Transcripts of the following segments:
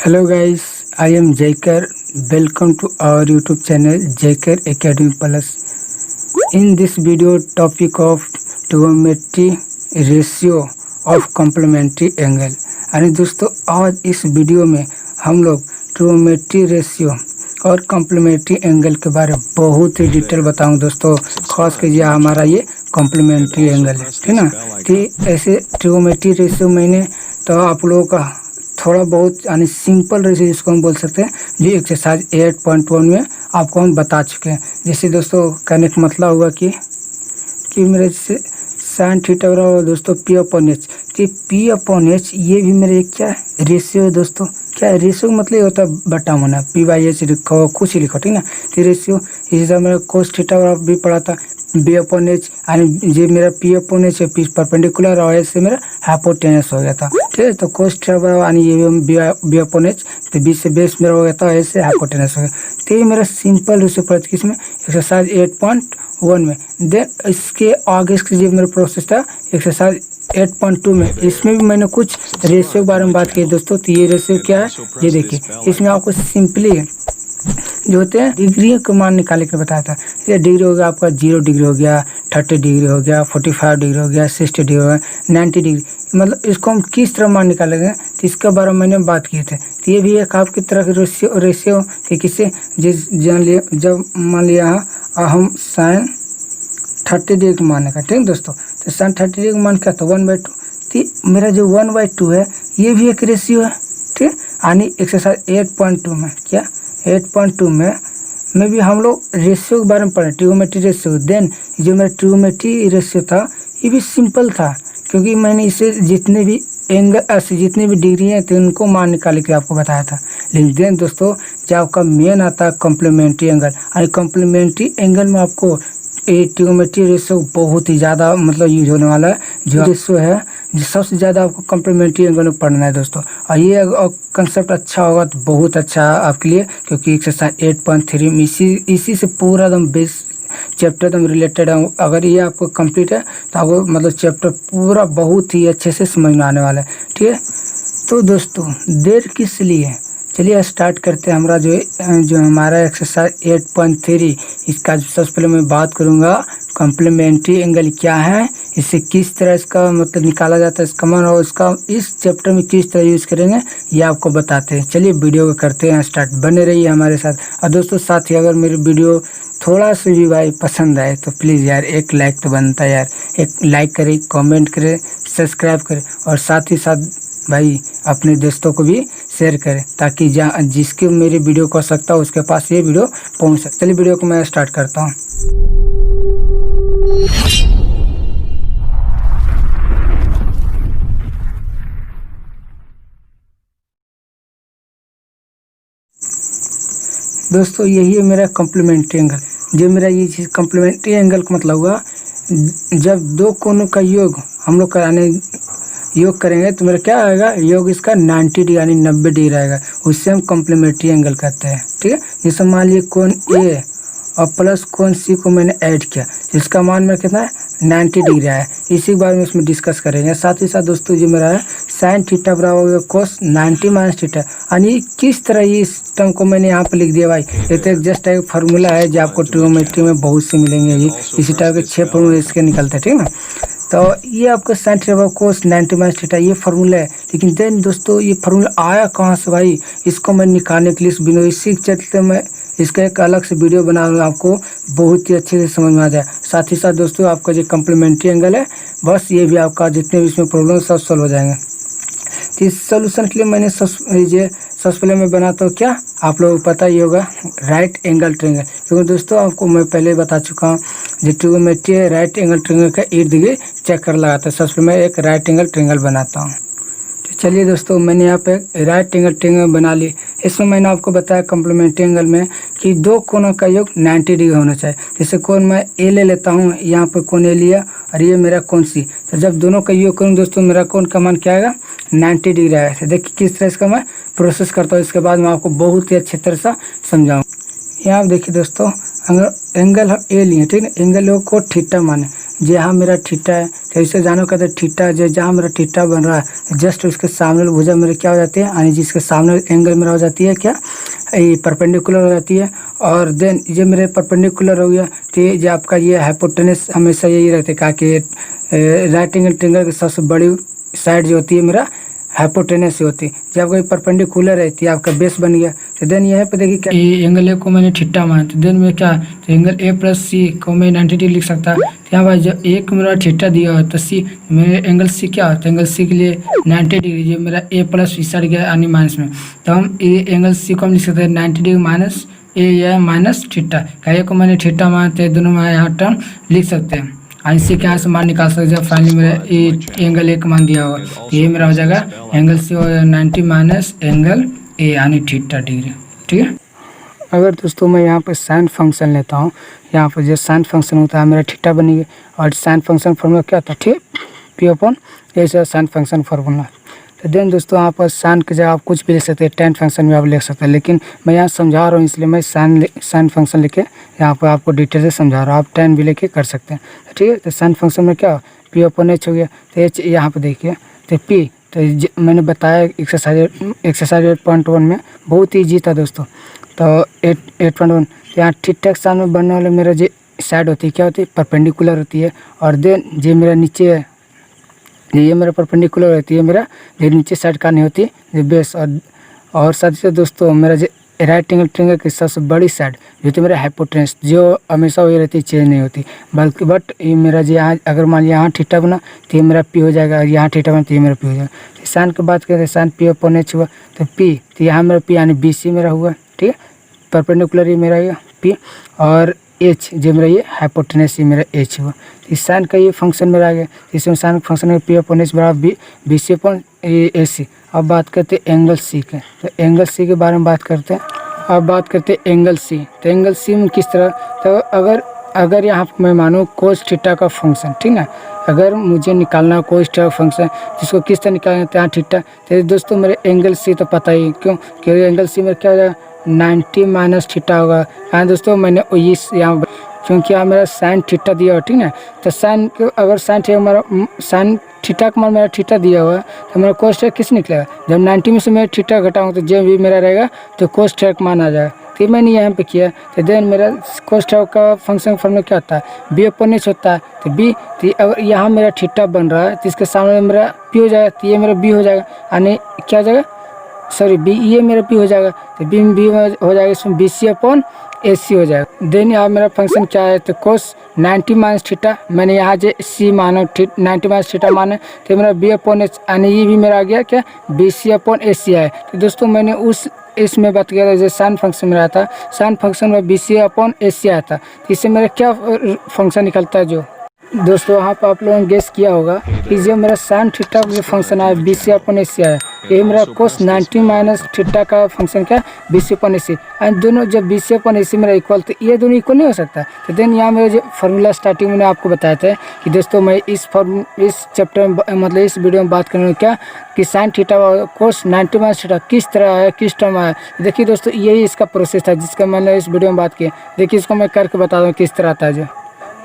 Hello guys, I am Jaikar. Welcome to our YouTube channel Jaikar Academy Plus. In this video, topic of trigonometry ratio of complementary angle. यानी दोस्तों आज इस video में हम लोग trigonometry ratio और complementary angle के बारे में बहुत ही डिटेल बताऊंगा दोस्तों। खास कीजिए हमारा ये कॉम्प्लीमेंट्री एंगल है, ठीक ना। तो ऐसे ट्रिगोनोमेट्री रेशियो मैंने तो आप लोगों का थोड़ा बहुत यानी सिंपल रेशियो जिसको हम बोल सकते हैं जो एक्सरसाइज 8.1 में आपको हम बता चुके हैं। जैसे दोस्तों कहने का मतलब हुआ कि मेरे जैसे साइन थीटा बराबर दोस्तों पी अपॉन एच, कि पी अपॉन एच ये भी मेरे क्या है रेशियो है दोस्तों। क्या है रेशियो मतलब ये होता है बटा होना, पी बाई एच लिखा हो कुछ ही लिखो, ठीक ना। तो रेशियो इसी तरह मेरा कोस थीटा बराबर भी पड़ा था बी अपॉन एच, यानी ये मेरा पी अपॉन एच है पी परपेंडिकुलर और ऐसे मेरा हाइपोटेनस हो गया था, ठीक है। तो कोस थीटा बराबर यानी ये बी अपॉन एच, तो बी से बेस मेरा हो गया था ऐसे हाइपोटेनस हो गया। तो ये मेरा सिंपल रेशियो पड़ा किसमें एक्सरसाइज 8.1 में। देन इसके आगे जो मेरा प्रोसेस था एक्सरसाइज 8.2 में, इसमें भी मैंने कुछ रेशियो के बारे में बात की दोस्तों। तो ये रेशियो क्या है ये देखिए, इसमें आपको सिंपली जो होते हैं डिग्री को मान निकालने के बताया था। ये डिग्री हो गया आपका 0 डिग्री हो गया, 30 डिग्री हो गया, 45 डिग्री हो गया, 60 डिग्री हो गया, 90 डिग्री, मतलब इसको हम किस तरह मान निकालेंगे तो इसके बारे में मैंने बात की थी। तो ये भी एक आपकी तरह की रेशियो कि किसे जान लिया, जब मान लिया हम साइन 30 डिग्री मानने का, ठीक दोस्तों। तो साइन 30 डिग्री मान क्या था 1/2। तो मेरा जो 1/2 है ये भी एक रेशियो है, ठीक। यानी एक्सरसाइज 8.2 में क्या 8.2 में भी हम लोग रेशियो के बारे में पढ़े ट्रिगोनोमेट्री रेशियो। देन जो मेरा ट्रिगोनोमेट्री रेशियो था ये भी सिंपल था, क्योंकि मैंने इसे जितने भी एंगल जितनी भी डिग्री हैं तो उनको मान निकाल के आपको बताया था। लेकिन देन दोस्तों जब आपका मेन आता है कॉम्प्लीमेंट्री एंगल, और कॉम्प्लीमेंट्री एंगल में आपको ट्रिगोनोमेट्री रेशियो बहुत ही ज़्यादा मतलब यूज होने वाला है। जो रेशियो है जो सबसे ज़्यादा आपको कॉम्प्लीमेंट्री एंगल में पढ़ना है दोस्तों। और ये कंसेप्ट अच्छा होगा तो बहुत अच्छा है आपके लिए, क्योंकि एक्सरसाइज 8.3 में इसी से पूरा एकदम बेस चैप्टर एकदम रिलेटेड है। अगर ये आपको कंप्लीट है तो आपको मतलब चैप्टर पूरा बहुत ही अच्छे से समझ में आने वाला है, ठीक है। तो दोस्तों देर किस लिए, चलिए स्टार्ट करते हैं। हमारा जो हमारा एक्सरसाइज 8.3 इसका सबसे पहले मैं बात करूंगा कॉम्प्लीमेंट्री एंगल क्या है, इससे किस तरह इसका मतलब निकाला जाता है इसका मान, और इसका इस चैप्टर में किस तरह यूज़ करेंगे ये आपको बताते हैं। चलिए वीडियो को करते हैं स्टार्ट, बने रहिए हमारे साथ। और दोस्तों साथ ही अगर मेरी वीडियो थोड़ा सा भी भाई पसंद आए तो प्लीज़ यार एक लाइक तो बनता है यार, एक लाइक करें, कमेंट करें, सब्सक्राइब करें, और साथ ही साथ भाई अपने दोस्तों को भी शेयर करें, ताकि जहाँ जिसके मेरी वीडियो को सकता हो उसके पास ये वीडियो पहुँच सके। चलिए वीडियो को मैं स्टार्ट करता हूँ। दोस्तों यही है मेरा कॉम्प्लीमेंट्री एंगल। जो मेरा ये चीज़ कॉम्प्लीमेंट्री एंगल का मतलब हुआ जब दो कोनों का योग हम लोग कराने योग करेंगे तो मेरा क्या आएगा योग इसका 90 डिग्री यानी 90 डिग्री आएगा, उससे हम कॉम्प्लीमेंट्री एंगल कहते हैं, ठीक है। जैसे मान लीजिए कोण ए और प्लस कोण सी को मैंने ऐड किया, जिसका मान मेरा कितना है 90 डिग्री आया। इसी के बारे में इसमें डिस्कस करेंगे। साथ ही साथ दोस्तों जो मेरा है साइन थीटा बराबर होगा कोस 90 माइनस थीटा, यानी किस तरह ये इस टर्म को मैंने यहाँ पे लिख दिया भाई। ये तो एक जस्ट एक फार्मूला है जो आपको ट्रिगोनोमेट्री में बहुत से मिलेंगे, ये इसी टाइप के 6 फार्मूले इसके निकलते हैं, ठीक है ना। तो ये आपका साइन थीटा बराबर कोस 90 माइनस थीटा ये फार्मूला है। लेकिन देन दोस्तों ये फार्मूला आया कहाँ से भाई, इसको मैं निकालने के लिए इस वीडियो इसी के चलते मैं इसका एक अलग से वीडियो बना रहा हूँ, आपको बहुत ही अच्छे से समझ में आ जाए। साथ ही साथ दोस्तों आपका जो कॉम्प्लीमेंट्री एंगल है बस ये भी आपका जितने भी इसमें प्रॉब्लम सब सॉल्व हो जाएंगे। तो इस सोल्यूशन के लिए मैंने सबसे पहले मैं बनाता हूँ क्या आप लोगों को पता ही होगा राइट एंगल ट्रायंगल, क्योंकि दोस्तों आपको मैं पहले बता चुका हूँ जो ट्रिगोनोमेट्री है राइट एंगल ट्रायंगल का इर्द गिर्द चक्कर लगाता है। सबसे पहले मैं एक राइट एंगल ट्रायंगल बनाता हूँ। चलिए दोस्तों मैंने यहाँ पे राइट एंगल ट्रायंगल बना ली। इसमें मैंने आपको बताया कॉम्प्लीमेंट्री एंगल में कि दो कोनों का योग 90 डिग्री होना चाहिए। जैसे कोण मैं ए ले लेता हूँ, यहाँ पे कोण ए लिया और ये मेरा कोण सी, तो जब दोनों का योग करूँ दोस्तों मेरा कोण का मान क्या आएगा 90 डिग्री आएगा। देखिए किस तरह इसका मैं प्रोसेस करता हूँ, इसके बाद मैं आपको बहुत ही अच्छी तरह से समझाऊँ। यहाँ देखिए दोस्तों अगर एंगल हम ए लिए, ठीक है, एंगल को थीटा माने, जहाँ मेरा थीटा है, तो इसे जानो कहते हैं थीटा। जो जहाँ मेरा थीटा बन रहा है जस्ट उसके सामने भुजा मेरे क्या हो जाती है, यानी जिसके सामने एंगल मेरा हो जाती है क्या, ये परपेंडिकुलर हो जाती है। और देन ये मेरे परपेंडिकुलर हो गया, तो ये जो आपका ये हाइपोटेनस हमेशा यही रहता है, कहा कि राइट एंगल ट्रायंगल की सबसे बड़ी साइड जो होती है मेरा हाइपोटेनस ही होती है। जब आपका परपेंडिकुलर रहती है, आपका बेस बन गया। तो देन यहाँ पे देखिए क्या, एंगल ए को मैंने थीटा माना, तो देन में क्या, तो एंगल ए प्लस सी को मैं 90 डिग्री लिख सकता। तो यहाँ पर जब ए को मेरा थीटा दिया हो तो सी मेरे एंगल सी क्या होता है, एंगल सी के लिए 90 डिग्री, जो मेरा ए प्लस इस साइड गया यानी माइनस में, तो हम ए एंगल सी को हम लिख सकते हैं 90 डिग्री माइनस ए या माइनस थीटा। ए को मैंने थीटा मानते हैं, दोनों में यहाँ टर्म लिख सकते हैं। इसी के यहाँ से मान निकाल सकते हैं। जब फाइनली मेरा एंगल ए का मान दिया होगा, तो ये मेरा हो जाएगा एंगल सी हो जाएगा 90 माइनस एंगल ए यानी थीटा डिग्री। ठीक है। अगर दोस्तों मैं यहाँ पर साइन फंक्शन लेता हूँ, यहाँ पर जो साइन फंक्शन होता है मेरा थीटा बनेगी। और साइन फंक्शन फॉर्मूला क्या होता है, ठीक, पी अपॉन ऐसा साइन फंक्शन फार्मूला। तो देन दोस्तों यहाँ पर साइन की जगह आप कुछ भी लिख सकते हैं, टेन फंक्शन भी आप लिख सकते हैं, लेकिन मैं यहाँ समझा रहा हूँ इसलिए मैं साइन फंक्शन लिखे यहाँ पर आपको डिटेल से समझा रहा हूँ। आप टेन भी लेके कर सकते हैं। ठीक है। तो साइन फंक्शन में क्या पी अपॉन एच हो गया। तो एच यहाँ पर देखिए, तो पी, तो मैंने बताया एक्सरसाइज 8.1 में बहुत ईजी था दोस्तों। तो 8.1 यहाँ थीटा के सामने बनने वाले मेरा जो साइड होती है क्या होती है, परपेंडिकुलर होती है। और देन जो मेरा नीचे है, ये मेरा परपेंडिकुलर रहती है, मेरा जो नीचे साइड का नहीं होती जो बेस। और साथ ही साथ दोस्तों मेरा जो राइट एंगल ट्रायंगल की सबसे बड़ी साइड जो तो मेरा हाइपोटेनस, जो हमेशा वही रहती है, चेंज नहीं होती, बल्कि बट ये मेरा जो यहाँ अगर मान लिया यहाँ थीटा बना तो ये मेरा पी हो जाएगा, और यहाँ थीटा बना तो ये मेरा पी हो जाएगा। तो साइन की बात करें, साइन पी अपॉन एच हुआ, तो पी, तो यहाँ मेरा पी यानी बी सी मेरा हुआ। ठीक है। परपेंडिकुलर ये मेरा ये पी, और एच जो मेरा ये हाइपोटेनस ये मेरा एच हुआ। इस साइन का ये फंक्शन मेरा आ गया। इसमें साइन फंक्शन में पी अपॉन एच बराबर बी सी अपॉन ए सी। अब बात करते हैं एंगल सी के। तो एंगल सी के बारे में बात करते हैं। अब बात करते हैं एंगल सी। तो एंगल सी में किस तरह, तो अगर यहाँ पर मैं मानूँ कोस थीटा का फंक्शन, ठीक है, अगर मुझे निकालना कोस थीटा का फंक्शन जिसको किस तरह निकालना है यहाँ थीटा, तो दोस्तों मेरे एंगल सी तो पता ही, क्यों, क्योंकि एंगल सी में क्या हो जाएगा 90 माइनस थीटा होगा। हाँ दोस्तों मैंने इस यहाँ, क्योंकि यहाँ मेरा साइन थीटा दिया हुआ, ठीक है, तो साइन अगर साइन थीटा मेरा साइन थीटा का मान मेरा थीटा दिया हुआ है, तो मेरा कोस थीटा किस निकलेगा, जब 90 में से मैं थीटा घटाऊँ तो जो भी मेरा रहेगा तो कोस थीटा का मान आ जाएगा। तो मैंने यहाँ पे किया। तो देन मेरा कोस थीटा का फंक्शन फॉर्मूला क्या होता है, बी अपॉन एच होता है। तो बी, तो अगर यहाँ मेरा थीटा बन रहा है तो इसके सामने मेरा पी हो जाएगा, तो ये मेरा बी हो जाएगा, यानी क्या हो जाएगा, सॉरी बी, ये मेरा पी हो जाएगा। तो बी हो जाएगा, इसमें बी सी अपॉन ए सी हो जाएगा। देन यहाँ मेरा फंक्शन क्या है, तो कोस 90 माइनस थीटा, मैंने यहाँ जो सी माना 90 माइनस थीटा माना, तो मेरा बी अपॉन एच, यानी ये भी मेरा आ गया क्या, बी सी अपॉन ए सी है। तो दोस्तों मैंने इसमें बात किया था जो साइन फंक्शन में रहा था, साइन फंक्शन में बी सी अपॉन ए सी आया था। तो इससे मेरा क्या फंक्शन निकलता है, जो दोस्तों वहाँ पर आप लोगों ने गेस किया होगा कि जो मेरा साइन थीटा का जो फंक्शन आया बी सी अपॉन ए सी आया, ये मेरा कोस 90 माइनस थीटा का फंक्शन क्या, B C upon A C. And दोनों जब बी सी अपॉन ए सी मेरा इक्वल, तो ये दोनों इक्वल नहीं हो सकता। तो देन यहाँ मेरा जो फार्मूला स्टार्टिंग में आपको बताया था कि दोस्तों मैं इस चैप्टर में मतलब इस वीडियो में बात करूँगा क्या, कि sine theta cos 90 minus theta किस तरह आया, किस टर्म आया। देखिए दोस्तों यही इसका प्रोसेस था जिसका मैंने इस वीडियो में बात की। देखिए इसको मैं करके बता दूँ किस तरह आता है। जो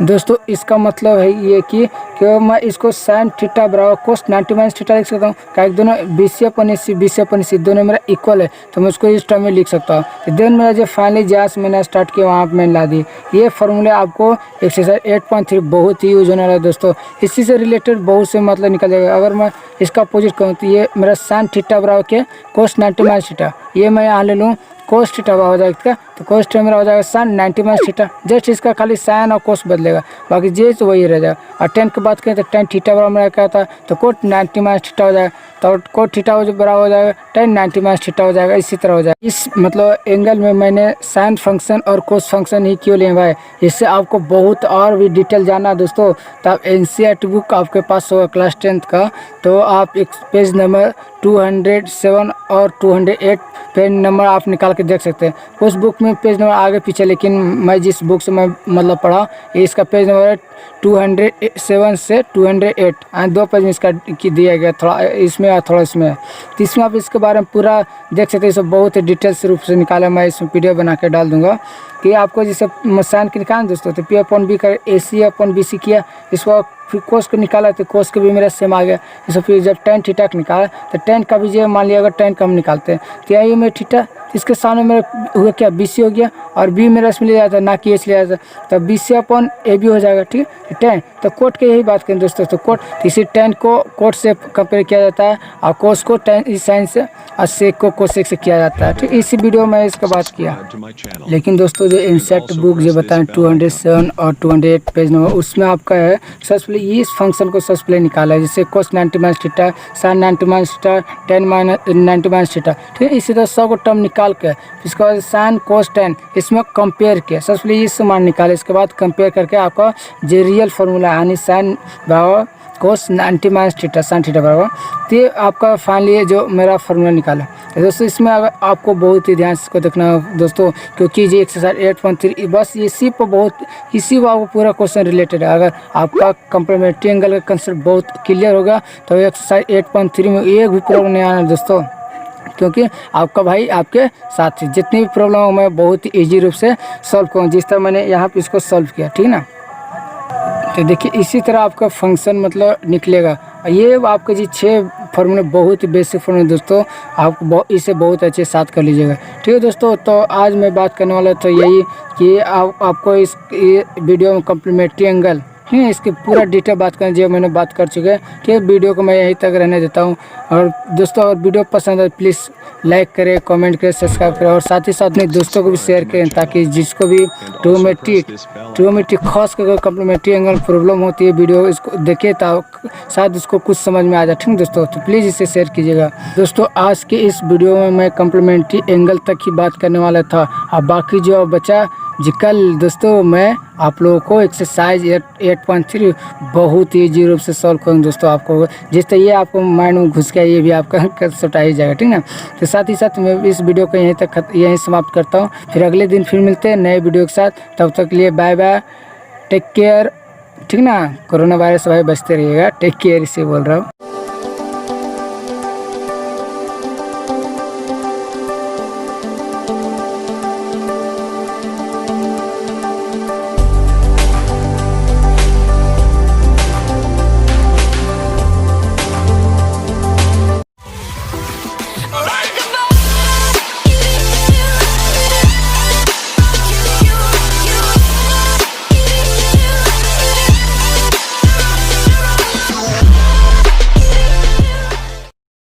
दोस्तों इसका मतलब है ये कि मैं इसको साइन थीटा बराबर कोस 90 माइनस थीटा लिख सकता हूँ, क्या दोनों बी सी अपॉन ए सी दोनों मेरा इक्वल है, तो मैं उसको इस टर्म में लिख सकता हूँ। तो देन मेरा जो फाइनली जहाँ से मैंने स्टार्ट किया वहाँ पर मैंने ला दी। ये फार्मूले आपको एक्सरसाइज 8.3 बहुत ही यूज होने वाला है दोस्तों। इसी से रिलेटेड बहुत से मतलब निकल जाएगा। अगर मैं इसका अपोजिट कहूँ तो ये मेरा साइन थीटा बराबर के कोस 90 माइनस थीटा, ये मैं यहाँ ले लूँ कोस थीटा हो जाएगा, तो कोस थीटा मेरा हो जाएगा साइन 90 माइनस थीटा। जस्ट इसका खाली साइन और कोस बदलेगा, बाकी जे तो वही रह जाएगा। और टेन की बात करें तो टेन थीटा बराबर मेरा क्या था, तो कोट 90 माइनस थीटा हो जाएगा, तो कोट थीटा बराबर हो जाएगा टेन 90 माइनस थीटा हो जाएगा। इसी तरह हो जाएगा। इस मतलब एंगल में मैंने साइन फंक्शन और कोस फंक्शन ही क्यों लिए भाई, इससे आपको बहुत और भी डिटेल जानना है दोस्तों। तो आप एनसीईआरटी बुक आपके पास होगा क्लास 10th का, तो आप एक पेज नंबर 207 और 208 पेज नंबर आप निकाल के देख सकते हैं। उस बुक में पेज नंबर आगे पीछे, लेकिन मैं जिस बुक से मैं मतलब पढ़ा इसका पेज नंबर है 207 से 208 एंड 2 पेज में इसका की दिया गया, थोड़ा इसमें और थोड़ा इसमें है। तो इसमें आप इसके बारे में पूरा देख सकते हैं। सब बहुत डिटेल्स रूप से निकाला, मैं इसमें पीडीएफ बना के डाल दूंगा कि आपको जैसे साइन के निकालना दोस्तों, तो पी अपॉन बी का AC अपॉन BC किया, इसको फिर कोस को निकाला तो कोस के भी मेरा सेम आ गया। जैसे फिर जब tan थीटा का निकाला तो tan का भी जो मान लिया अगर tan का हम निकालते हैं तो यही मेरा थीटा, इसके सामने मेरा हुआ क्या BC हो गया और B मेरा इसमें ले जाता है ना कि H ले जाता है, तो BC अपॉन AB हो जाएगा। ठीक है, tan तो कोट के यही बात करें दोस्तों, तो कोट इसी tan को कोट से कंपेयर किया जाता है और कोस को tan इस साइन से और सेक को कोसेक से किया जाता है। ठीक, इसी वीडियो में इसका बात किया। लेकिन दोस्तों जो इंसर्ट बुक जो बताएं 207 और 208 पेज नंबर, उसमें आपका है सबसे पहले इस फंक्शन को सबसे पहले निकाला है, जैसे cos 90 minus theta, sine 90 minus theta, tan minus 90 minus theta. ठीक है, इसी तरह 100 को टर्म निकाल के इसके बाद साइन कोस tan इसमें कंपेयर किया, सबसे पहले इस मान निकाले, इसके बाद कंपेयर करके आपका जो रियल फार्मूला यानी साइन बराबर कोस 90 माइनस थीटा साइन थीटा बराबर, तो आपका फाइनली जो मेरा फार्मूला निकाला। तो दोस्तों इसमें अगर आपको बहुत ही ध्यान से इसको देखना है दोस्तों, क्योंकि ये एक्सरसाइज 8.3 बस इसी पर बहुत इसी पर आपको पूरा क्वेश्चन रिलेटेड है। अगर आपका कम्प्लीमेंट्री एंगल का कंसेप्ट बहुत क्लियर होगा तो एक्सरसाइज 8.3 में एक भी प्रॉब्लम नहीं आना दोस्तों, क्योंकि आपका भाई आपके साथ ही जितनी भी प्रॉब्लम हो मैं बहुत ही ईजी रूप से सॉल्व करूँ, जिस तरह मैंने यहाँ पे इसको सॉल्व किया। ठीक ना, तो देखिए इसी तरह आपका फंक्शन मतलब निकलेगा। ये आपके जी 6 फार्मूले बहुत ही बेसिक फार्मूले दोस्तों, आप इसे बहुत अच्छे साथ कर लीजिएगा। ठीक है दोस्तों, तो आज मैं बात करने वाला तो यही कि आपको इस वीडियो में कम्प्लीमेंट्री एंगल इसकी पूरा डिटेल बात करें जो मैंने बात कर चुके हैं। ठीक है, वीडियो को मैं यहीं तक रहने देता हूँ। और दोस्तों अगर वीडियो पसंद है प्लीज़ लाइक करें, कमेंट करें, सब्सक्राइब करें और साथ ही साथ अपने दोस्तों को भी शेयर करें, ताकि जिसको भी ट्रिगोनोमेट्रिक खास करके कम्प्लीमेंट्री एंगल प्रॉब्लम होती है वीडियो इसको देखे तो शायद उसको कुछ समझ में आ जाए। ठीक है दोस्तों, तो प्लीज़ इसे शेयर कीजिएगा। दोस्तों आज के इस वीडियो में मैं कम्प्लीमेंट्री एंगल तक ही बात करने वाला था, और बाकी जो बचा जी कल दोस्तों मैं आप लोगों को एक्सरसाइज 8.3 बहुत ही ईजी रूप से सॉल्व करूँगा दोस्तों। आपको जिस तरह ये आपको माइंड में घुस गया ये भी आपका कंसेप्ट आ ही जाएगा। ठीक ना, तो साथ ही साथ मैं इस वीडियो को यहीं समाप्त करता हूँ। फिर अगले दिन फिर मिलते हैं नए वीडियो के साथ, तब तक के लिए बाय बाय, टेक केयर। ठीक ना, कोरोना वायरस भाई बचते रहिएगा, टेक केयर इसे बोल रहा हूँ।